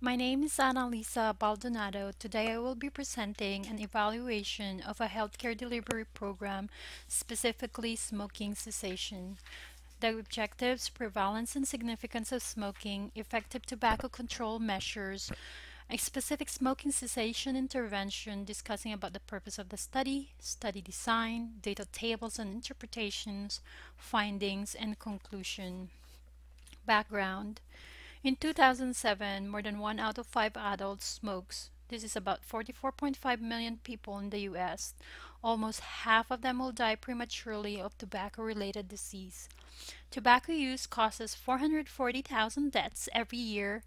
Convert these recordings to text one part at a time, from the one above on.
My name is Annalisa Baldonado. Today I will be presenting an evaluation of a healthcare delivery program, specifically smoking cessation. The objectives, prevalence and significance of smoking, effective tobacco control measures, a specific smoking cessation intervention discussing about the purpose of the study, study design, data tables and interpretations, findings, and conclusion. Background. In 2007, more than 1 out of 5 adults smokes. This is about 44.5 million people in the US. Almost half of them will die prematurely of tobacco-related disease. Tobacco use causes 440,000 deaths every year,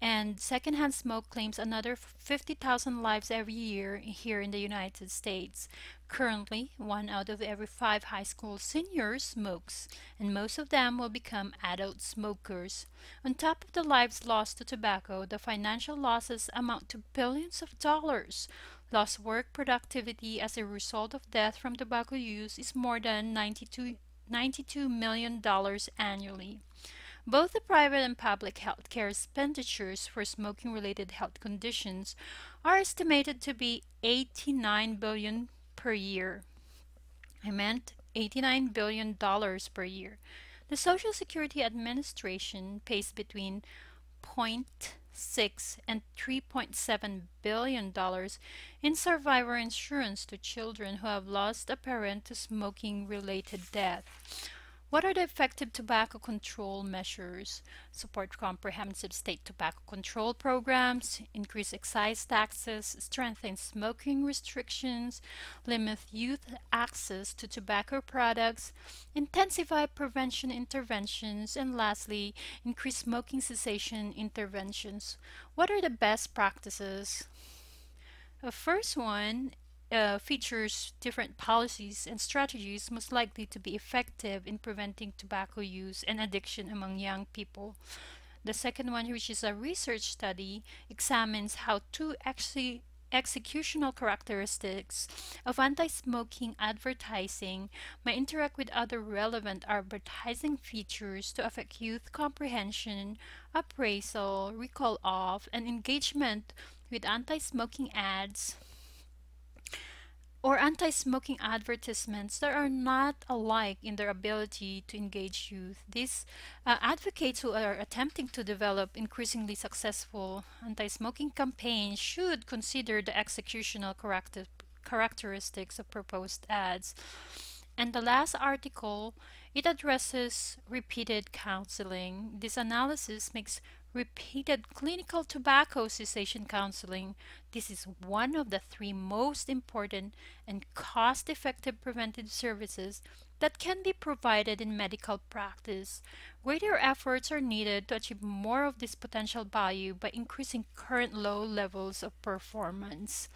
and secondhand smoke claims another 50,000 lives every year here in the United States. Currently, 1 out of every 5 high school seniors smokes, and most of them will become adult smokers. On top of the lives lost to tobacco, the financial losses amount to billions of dollars. Lost work productivity as a result of death from tobacco use is more than $92 million annually. Both the private and public healthcare expenditures for smoking-related health conditions are estimated to be $89 billion per year. I meant $89 billion per year. The Social Security Administration pays between $0.6 and $3.7 billion in survivor insurance to children who have lost a parent to smoking-related death. What are the effective tobacco control measures? Support comprehensive state tobacco control programs, increase excise taxes, strengthen smoking restrictions, limit youth access to tobacco products, intensify prevention interventions, and lastly, increase smoking cessation interventions. What are the best practices? The first one features different policies and strategies most likely to be effective in preventing tobacco use and addiction among young people. The second one, which is a research study, examines how two executional characteristics of anti-smoking advertising may interact with other relevant advertising features to affect youth comprehension, appraisal, recall of, and engagement with anti-smoking ads or anti-smoking advertisements that are not alike in their ability to engage youth. These advocates who are attempting to develop increasingly successful anti-smoking campaigns should consider the executional characteristics of proposed ads. And the last article, it addresses repeated counseling. This analysis makes repeated clinical tobacco cessation counseling. This is one of the 3 most important and cost-effective preventive services that can be provided in medical practice. Greater efforts are needed to achieve more of this potential value by increasing current low levels of performance.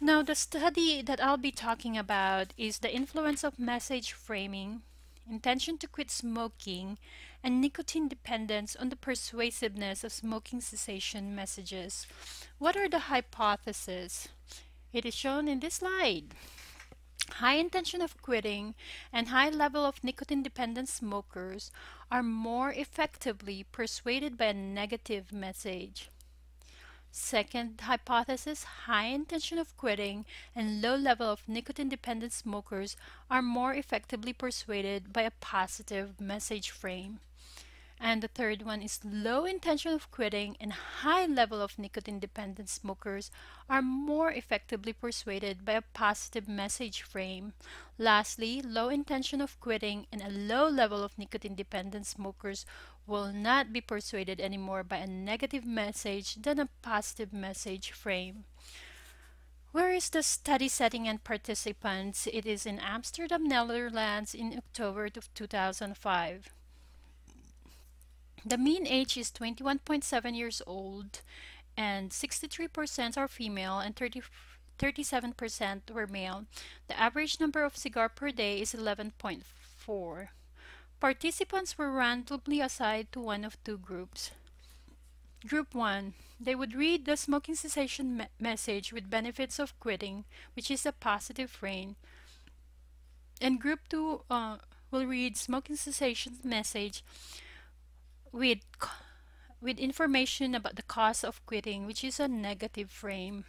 Now, the study that I'll be talking about is the influence of message framing, intention to quit smoking, and nicotine dependence on the persuasiveness of smoking cessation messages. What are the hypotheses? It is shown in this slide. High intention of quitting and high level of nicotine-dependent smokers are more effectively persuaded by a negative message. Second hypothesis, high intention of quitting and low level of nicotine-dependent smokers are more effectively persuaded by a positive message frame. And the third one is low intention of quitting and high level of nicotine-dependent smokers are more effectively persuaded by a positive message frame. Lastly, low intention of quitting and a low level of nicotine-dependent smokers will not be persuaded anymore by a negative message than a positive message frame. Where is the study setting and participants? It is in Amsterdam, Netherlands in October of 2005. The mean age is 21.7 years old, and 63% are female and 37% were male. The average number of cigar per day is 11.4. Participants were randomly assigned to one of 2 groups. Group 1, they would read the smoking cessation message with benefits of quitting, which is a positive frame. And Group 2 will read smoking cessation message with with information about the cause of quitting, which is a negative frame.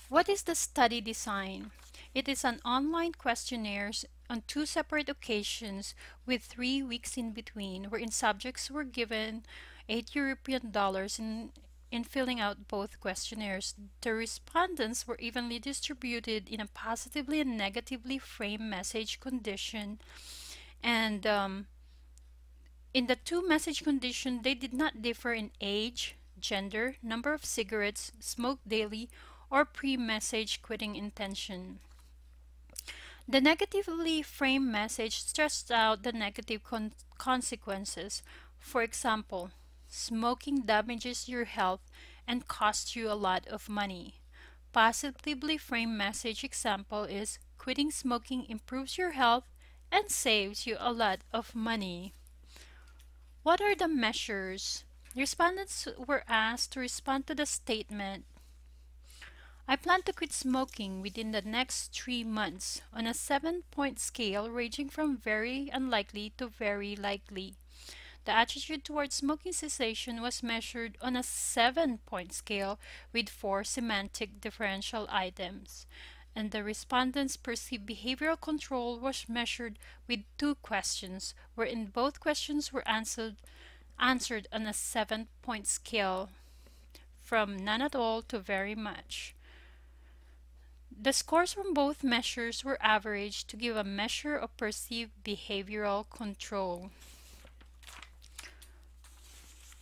What is the study design? It is an online questionnaire on two separate occasions with 3 weeks in between, wherein subjects were given $8 in filling out both questionnaires. The respondents were evenly distributed in a positively and negatively framed message condition, and in the two message conditions, they did not differ in age, gender, number of cigarettes smoked daily, or pre-message quitting intention. The negatively framed message stressed out the negative consequences. For example, smoking damages your health and costs you a lot of money. Positively framed message example is quitting smoking improves your health and saves you a lot of money. What are the measures? Respondents were asked to respond to the statement, I plan to quit smoking within the next 3 months on a 7-point scale ranging from very unlikely to very likely. The attitude towards smoking cessation was measured on a 7-point scale with 4 semantic differential items, and the respondents' perceived behavioral control was measured with 2 questions, wherein both questions were answered on a 7-point scale from none at all to very much. The scores from both measures were averaged to give a measure of perceived behavioral control.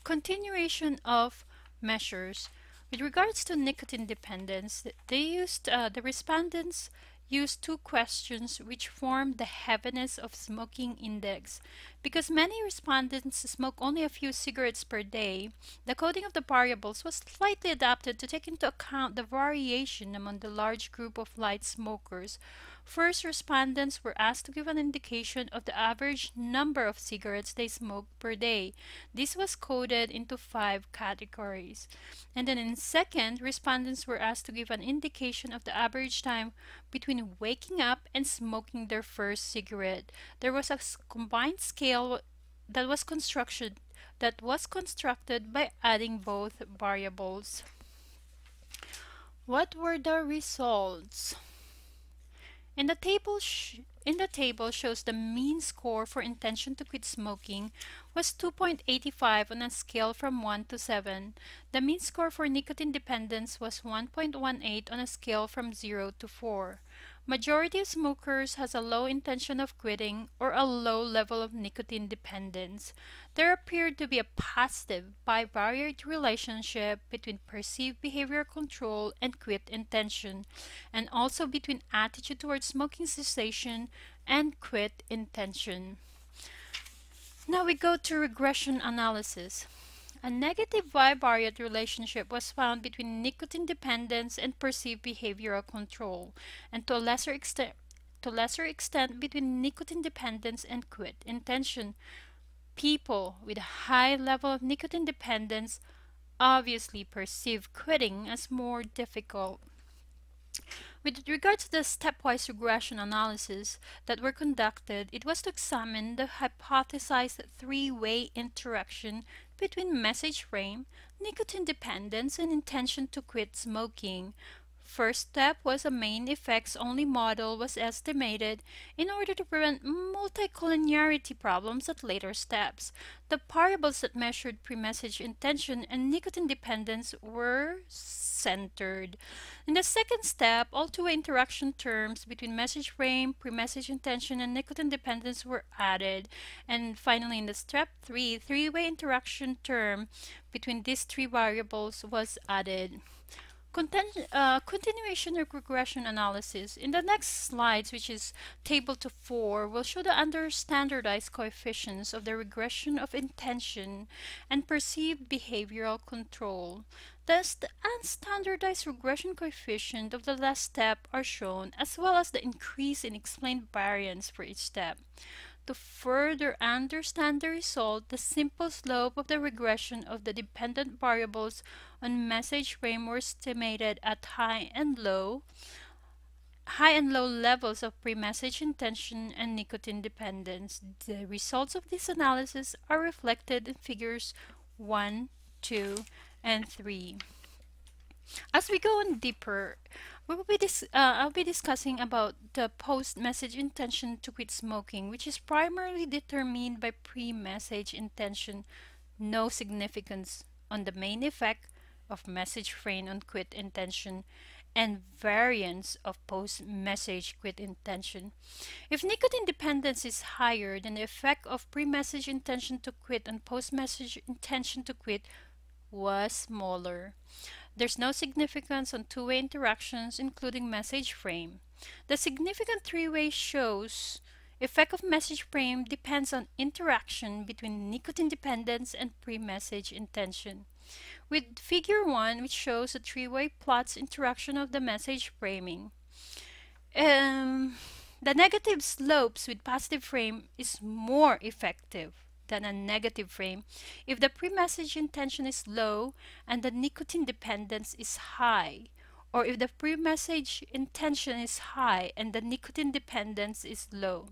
Continuation of measures. With regards to nicotine dependence, the respondents used 2 questions which formed the heaviness of smoking index. Because many respondents smoke only a few cigarettes per day, the coding of the variables was slightly adapted to take into account the variation among the large group of light smokers. First, respondents were asked to give an indication of the average number of cigarettes they smoked per day. This was coded into 5 categories. And then in second, respondents were asked to give an indication of the average time between waking up and smoking their first cigarette. There was a combined scale that was constructed by adding both variables. What were the results? In the table shows the mean score for intention to quit smoking was 2.85 on a scale from 1 to 7. The mean score for nicotine dependence was 1.18 on a scale from 0 to 4. Majority of smokers has a low intention of quitting or a low level of nicotine dependence. There appeared to be a positive bivariate relationship between perceived behavior control and quit intention, and also between attitude towards smoking cessation and quit intention. Now we go to regression analysis. A negative bivariate relationship was found between nicotine dependence and perceived behavioral control, and to a lesser extent between nicotine dependence and quit intention. People with a high level of nicotine dependence obviously perceive quitting as more difficult. With regard to the stepwise regression analysis that were conducted, it was to examine the hypothesized 3-way interaction between message frame, nicotine dependence, and intention to quit smoking. First step was a main effects only model was estimated in order to prevent multicollinearity problems at later steps. The variables that measured pre-message intention and nicotine dependence were centered. In the second step, all two-way interaction terms between message frame, pre-message intention, and nicotine dependence were added. And finally, in the step 3, three-way interaction term between these 3 variables was added. Continuation of regression analysis. In the next slides, which is table 4, will show the under-standardized coefficients of the regression of intention and perceived behavioral control. Thus, the unstandardized regression coefficient of the last step are shown, as well as the increase in explained variance for each step. To further understand the result, the simple slope of the regression of the dependent variables on message frame were estimated at high and low levels of pre-message intention and nicotine dependence. The results of this analysis are reflected in figures 1, 2, and 3. As we go on deeper, I'll be discussing about the post-message intention to quit smoking, which is primarily determined by pre-message intention, no significance on the main effect of message frame on quit intention, and variance of post-message quit intention. If nicotine dependence is higher, then the effect of pre-message intention to quit and post-message intention to quit was smaller. There's no significance on two-way interactions, including message frame. The significant three-way shows effect of message frame depends on interaction between nicotine dependence and pre-message intention. With figure 1, which shows a three-way plots interaction of the message framing. Um, the negative slopes with positive frame is more effective than a negative frame if the pre-message intention is low and the nicotine dependence is high, or if the pre-message intention is high and the nicotine dependence is low.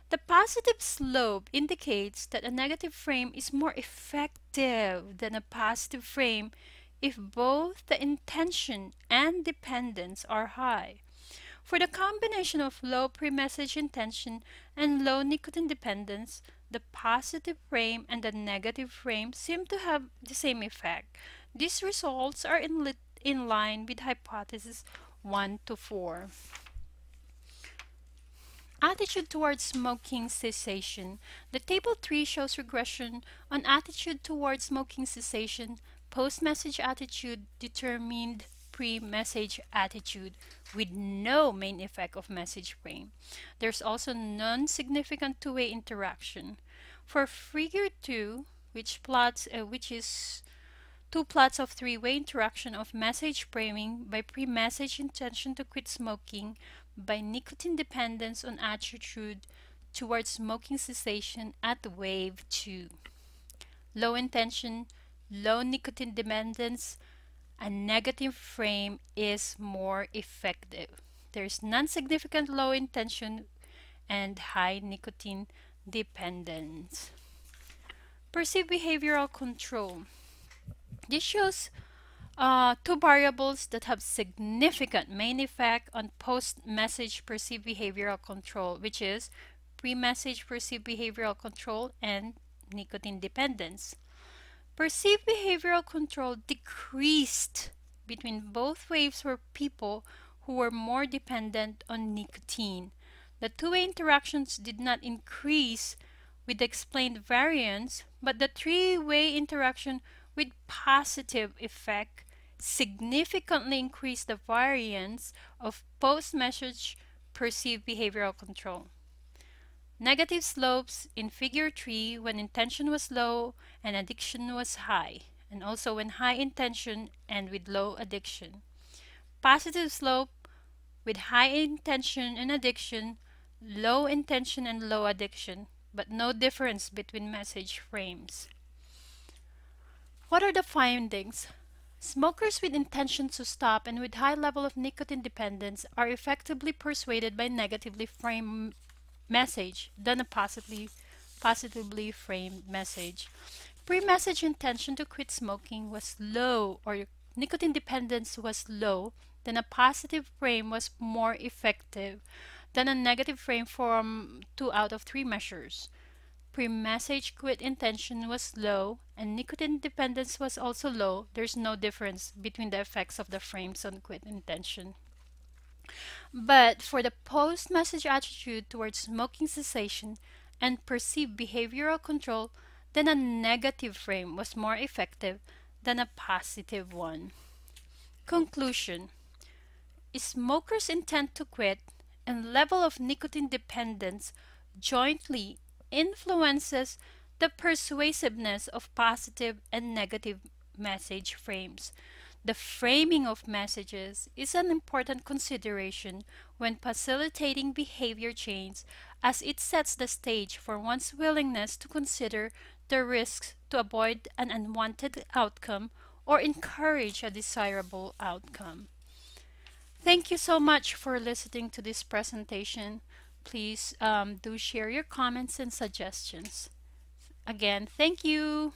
The positive slope indicates that a negative frame is more effective than a positive frame if both the intention and dependence are high. For the combination of low pre-message intention and low nicotine dependence, the positive frame and the negative frame seem to have the same effect. These results are in line with hypothesis 1 to 4. Attitude towards smoking cessation. The table 3 shows regression on attitude towards smoking cessation, post-message attitude determined pre-message attitude with no main effect of message frame. There's also non-significant two-way interaction. For figure 2, which is two plots of three-way interaction of message framing by pre-message intention to quit smoking, by nicotine dependence on attitude towards smoking cessation at wave 2. Low intention, low nicotine dependence, a negative frame is more effective. There is non-significant low intention and high nicotine dependence. Perceived behavioral control. This shows two variables that have significant main effect on post-message perceived behavioral control, which is pre-message perceived behavioral control and nicotine dependence. Perceived behavioral control decreased between both waves for people who were more dependent on nicotine. The two-way interactions did not increase with the explained variance, but the three-way interaction with positive effect significantly increased the variance of post-message perceived behavioral control. Negative slopes in figure 3 when intention was low and addiction was high, and also when high intention and with low addiction. Positive slope with high intention and addiction, low intention and low addiction, but no difference between message frames. What are the findings? Smokers with intention to stop and with high level of nicotine dependence are effectively persuaded by negatively framed message than a positively framed message. Pre-message intention to quit smoking was low, or nicotine dependence was low, then a positive frame was more effective than a negative frame from 2 out of 3 measures. Pre-message quit intention was low and nicotine dependence was also low. There's no difference between the effects of the frames on quit intention. But for the post-message attitude towards smoking cessation and perceived behavioral control, then a negative frame was more effective than a positive one. Conclusion: smokers' intent to quit and level of nicotine dependence jointly influences the persuasiveness of positive and negative message frames. The framing of messages is an important consideration when facilitating behavior change, as it sets the stage for one's willingness to consider the risks to avoid an unwanted outcome or encourage a desirable outcome. Thank you so much for listening to this presentation. Please do share your comments and suggestions. Again, thank you.